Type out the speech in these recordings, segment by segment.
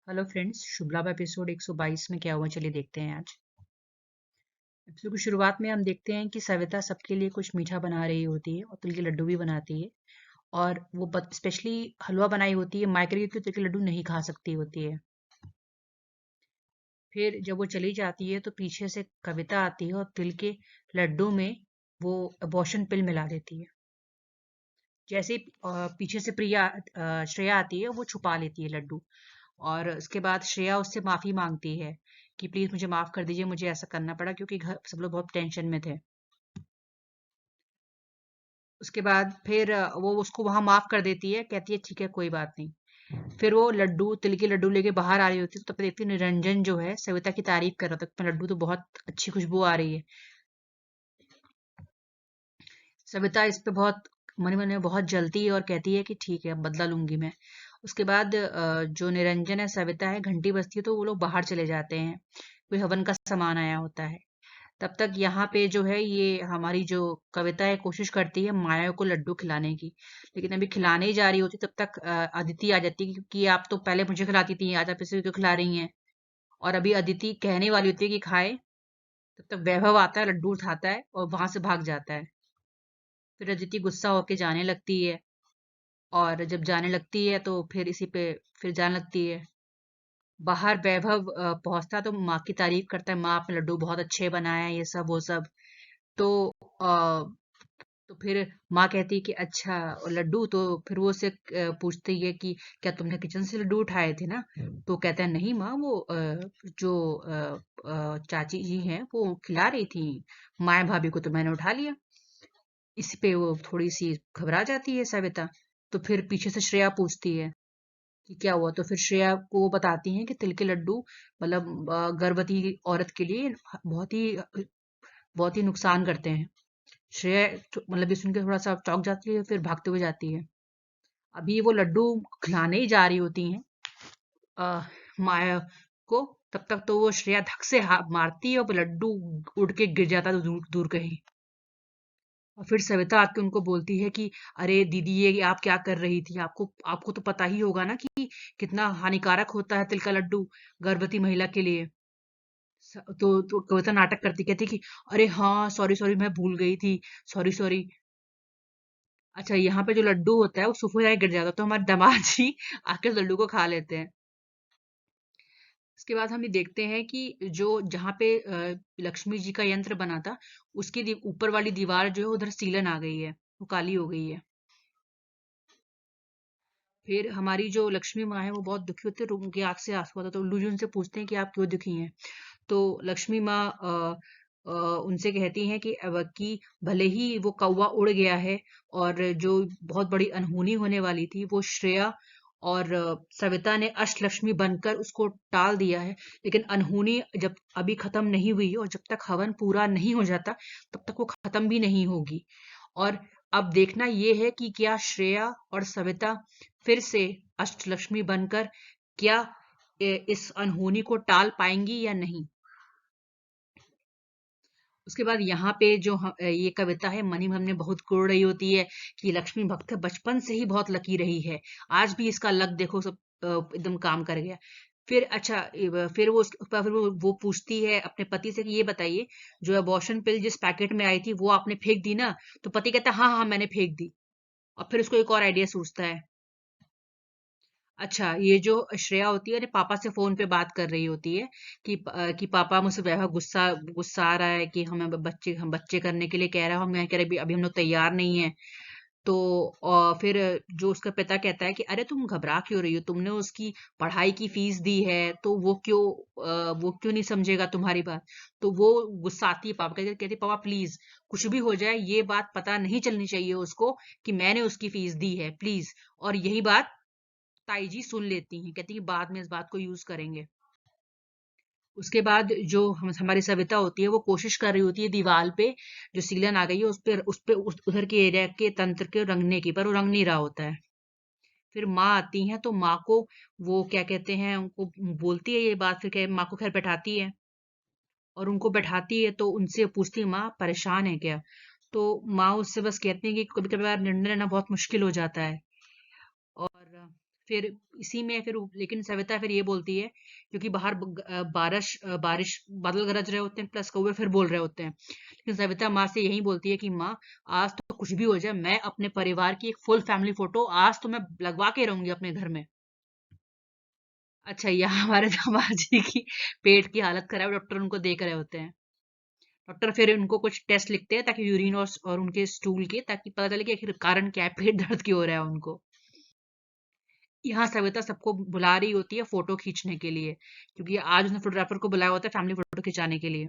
Hello friends, शुभ लाभ episode 122 में क्या हुआ चलिए देखते हैं आज। एपिसोड की शुरुआत में हम देखते हैं कि सविता सबके लिए कुछ मीठा बना रही होती है और तिल के लड्डू भी बनाती है। और वो स्पेशली हलवा बनाई होती है, माइक्रोवेव के तिल के लड्डू नहीं खा सकती होती है। फिर जब वो चली जाती है तो पीछे से कविता आती है और तिल के लड्डू में वो अबॉर्शन पिल मिला देती है। जैसे ही पीछे से श्रेया आती है, वो छुपा लेती है लड्डू। और उसके बाद श्रेया उससे माफी मांगती है कि प्लीज मुझे माफ कर दीजिए, मुझे ऐसा करना पड़ा क्योंकि घर सब लोग बहुत टेंशन में थे। उसके बाद फिर वो उसको वहां माफ कर देती है, कहती है ठीक है कोई बात नहीं। फिर वो लड्डू तिल के लड्डू लेके बाहर आ रही होती है तो तब देखती है निरंजन जो है सविता की तारीफ कर रहा था, लड्डू तो बहुत अच्छी खुशबू आ रही है। सविता इस पे बहुत मन ही मन में बहुत जलती है और कहती है कि ठीक है अब बदला लूंगी मैं। उसके बाद जो निरंजन है सविता है घंटी बजती है तो वो लोग बाहर चले जाते हैं, कोई हवन का सामान आया होता है। तब तक यहाँ पे जो है ये हमारी जो कविता है कोशिश करती है माया को लड्डू खिलाने की। लेकिन अभी खिलाने ही जा रही होती तब तक अदिति आ जाती है कि आप तो पहले मुझे खिलाती थी, आज आप इसे क्यों खिला रही हैं। और अभी अदिति कहने वाली होती है कि खाए, तब तक वैभव आता है, लड्डू उठाता है और वहां से भाग जाता है। फिर अदिति गुस्सा होके जाने लगती है। और जब जाने लगती है तो फिर इसी पे फिर जाने लगती है। बाहर वैभव पहुंचता तो माँ की तारीफ करता है, माँ आपने लड्डू बहुत अच्छे बनाए हैं, ये सब वो सब। तो तो फिर माँ कहती है कि अच्छा लड्डू, तो फिर वो उससे पूछती है कि क्या तुमने किचन से लड्डू उठाए थे ना। तो कहता है नहीं माँ, वो जो चाची जी हैं वो खिला रही थी माया भाभी को, तो मैंने उठा लिया। इस पे वो थोड़ी सी घबरा जाती है सविता। तो फिर पीछे से श्रेया पूछती है कि क्या हुआ, तो फिर श्रेया को वो बताती हैं कि तिल के लड्डू मतलब गर्भवती औरत के लिए बहुत ही नुकसान करते हैं। श्रेया मतलब ये सुन के थोड़ा सा चौंक जाती है, फिर भागते हुए जाती है। अभी वो लड्डू खिलाने ही जा रही होती हैं माया को, तब तक तो वो श्रेया धक से मारती है और वो लड्डू उड़ के गिर जाता है दूर दूर कहीं। और फिर सविता आके उनको बोलती है कि अरे दीदी ये आप क्या कर रही थी, आपको आपको तो पता ही होगा ना कि कितना हानिकारक होता है तिल का लड्डू गर्भवती महिला के लिए। तो कविता नाटक करती कहती कि अरे हाँ सॉरी सॉरी मैं भूल गई थी, सॉरी सॉरी। अच्छा यहाँ पे जो लड्डू होता है वो सुबह जाके गिर जाता है तो हमारे दामाद जी आके उस लड्डू को खा लेते हैं। इसके बाद हम ये देखते हैं कि जो जहाँ पे लक्ष्मी जी का यंत्र बना था उसकी ऊपर वाली दीवार जो है उधर सीलन आ गई है, वो काली हो गई है। फिर हमारी जो लक्ष्मी माँ है वो बहुत दुखी होती है और उनकी आंख से आंसू आता है, तो उल्लू जी उनसे पूछते हैं कि आप क्यों दुखी हैं। तो लक्ष्मी माँ उनसे कहती हैं कि भले ही वो कौवा उड़ गया है और जो बहुत बड़ी अनहोनी होने वाली थी वो श्रेया और सविता ने अष्टलक्ष्मी बनकर उसको टाल दिया है, लेकिन अनहोनी जब अभी खत्म नहीं हुई और जब तक हवन पूरा नहीं हो जाता तब तक वो खत्म भी नहीं होगी। और अब देखना ये है कि क्या श्रेया और सविता फिर से अष्टलक्ष्मी बनकर क्या इस अनहोनी को टाल पाएंगी या नहीं। उसके बाद यहाँ पे जो ये कविता है मनी मन में बहुत कोड़ रही होती है कि लक्ष्मी भक्त बचपन से ही बहुत लकी रही है, आज भी इसका लक देखो सब एकदम काम कर गया। फिर अच्छा फिर वो फिर वो पूछती है अपने पति से कि ये बताइए जो अबॉर्शन पिल जिस पैकेट में आई थी वो आपने फेंक दी ना। तो पति कहता है हाँ हाँ मैंने फेंक दी। और फिर उसको एक और आइडिया सूझता है। अच्छा ये जो श्रेया होती है, अरे पापा से फोन पे बात कर रही होती है कि पापा मुझसे वह गुस्सा गुस्सा आ रहा है कि हम बच्चे करने के लिए कह रहा है, हम कह रहे अभी अभी हम लोग तैयार नहीं है। तो फिर जो उसका पिता कहता है कि अरे तुम घबरा क्यों रही हो, तुमने उसकी पढ़ाई की फीस दी है तो वो क्यों नहीं समझेगा तुम्हारी बात। तो वो गुस्सा आती है पापा, कहती पापा प्लीज कुछ भी हो जाए ये बात पता नहीं चलनी चाहिए उसको कि मैंने उसकी फीस दी है प्लीज। और यही बात ताई जी सुन लेती हैं, कहती हैं बाद में इस बात को यूज करेंगे। उसके बाद जो हमारी सविता होती है वो कोशिश कर रही होती है दीवार पे जो सीलन आ गई है उस पे उधर के एरिया के तंत्र के रंगने की, पर वो रंग नहीं रहा होता है। फिर माँ आती हैं तो माँ को वो क्या कहते हैं उनको बोलती है ये बात, फिर माँ को खैर बैठाती है और उनको बैठाती है तो उनसे पूछती है माँ परेशान है क्या। तो माँ उससे बस कहती है कि कभी कभार निर्णय लेना बहुत मुश्किल हो जाता है। और फिर इसी में फिर लेकिन सविता फिर ये बोलती है, क्योंकि बाहर बारिश बादल गरज रहे होते हैं, प्लस कौवे फिर बोल रहे होते हैं, लेकिन सविता माँ से यही बोलती है कि माँ, आज तो कुछ भी हो जाए, मैं अपने परिवार की एक फुल फैमिली फोटो आज तो मैं लगवा के रहूंगी अपने घर में। अच्छा, यहाँ हमारे दामाद जी की पेट की हालत खराब, डॉक्टर उनको देख रहे होते हैं। डॉक्टर फिर उनको कुछ टेस्ट लिखते हैं, ताकि यूरिन और उनके स्टूल के, ताकि पता चले कि आखिर कारण क्या है, पेट दर्द क्यों हो रहा है उनको। यहाँ सविता सबको बुला रही होती है फोटो खींचने के लिए, क्योंकि आज उसने फोटोग्राफर को बुलाया होता है फैमिली फोटो खिंचाने के लिए।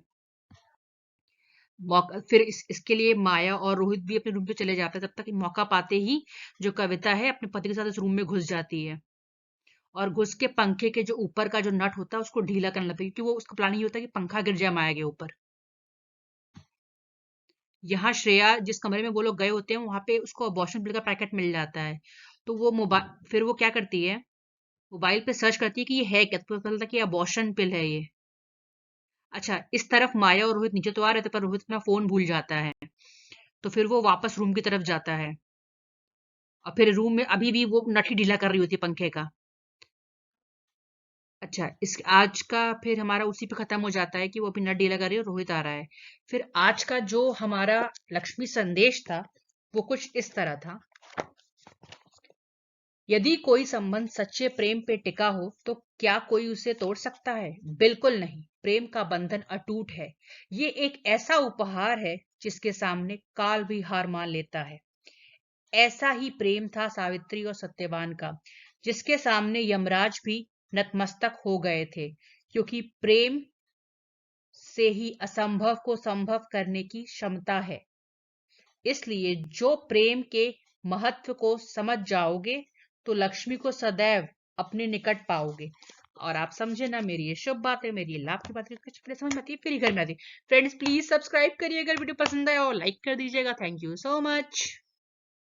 मौका फिर इसके लिए माया और रोहित भी अपने रूम पे चले जाते हैं, तब तक मौका पाते ही जो कविता है अपने पति के साथ इस रूम में घुस जाती है, और घुस के पंखे के जो ऊपर का जो नट होता है उसको ढीला करने लगती है, क्योंकि वो उसका प्लान ये होता है कि पंखा गिर जाए माया के ऊपर। यहाँ श्रेया जिस कमरे में वो लोग गए होते हैं, वहां पे उसको अबॉर्शन पिल का पैकेट मिल जाता है, तो वो मोबाइल फिर वो क्या करती है, मोबाइल पे सर्च करती है कि ये है क्या, तो पता चलता है कि अबॉर्शन पिल है ये। अच्छा, इस तरफ माया और रोहित नीचे तो आ रहे थे, पर रोहित अपना फोन भूल जाता है, तो फिर वो वापस रूम की तरफ जाता है, और फिर रूम में अभी भी वो नट ही ढीला कर रही होती है पंखे का। अच्छा, इस आज का फिर हमारा उसी पे खत्म हो जाता है कि वो अभी नट डीला कर रही है और रोहित आ रहा है। फिर आज का जो हमारा लक्ष्मी संदेश था, वो कुछ इस तरह था। यदि कोई संबंध सच्चे प्रेम पे टिका हो तो क्या कोई उसे तोड़ सकता है? बिल्कुल नहीं। प्रेम का बंधन अटूट है। ये एक ऐसा उपहार है जिसके सामने काल भी हार मान लेता है। ऐसा ही प्रेम था सावित्री और सत्यवान का, जिसके सामने यमराज भी नतमस्तक हो गए थे, क्योंकि प्रेम से ही असंभव को संभव करने की क्षमता है। इसलिए जो प्रेम के महत्व को समझ जाओगे तो लक्ष्मी को सदैव अपने निकट पाओगे। और आप समझे ना, मेरी ये शुभ बात है, मेरी ये लाभ की बात है, कुछ पहले समझ में आती है फिर ही घर में आती है। फ्रेंड्स प्लीज सब्सक्राइब करिए, अगर वीडियो पसंद आया और लाइक कर दीजिएगा। Thank you so much.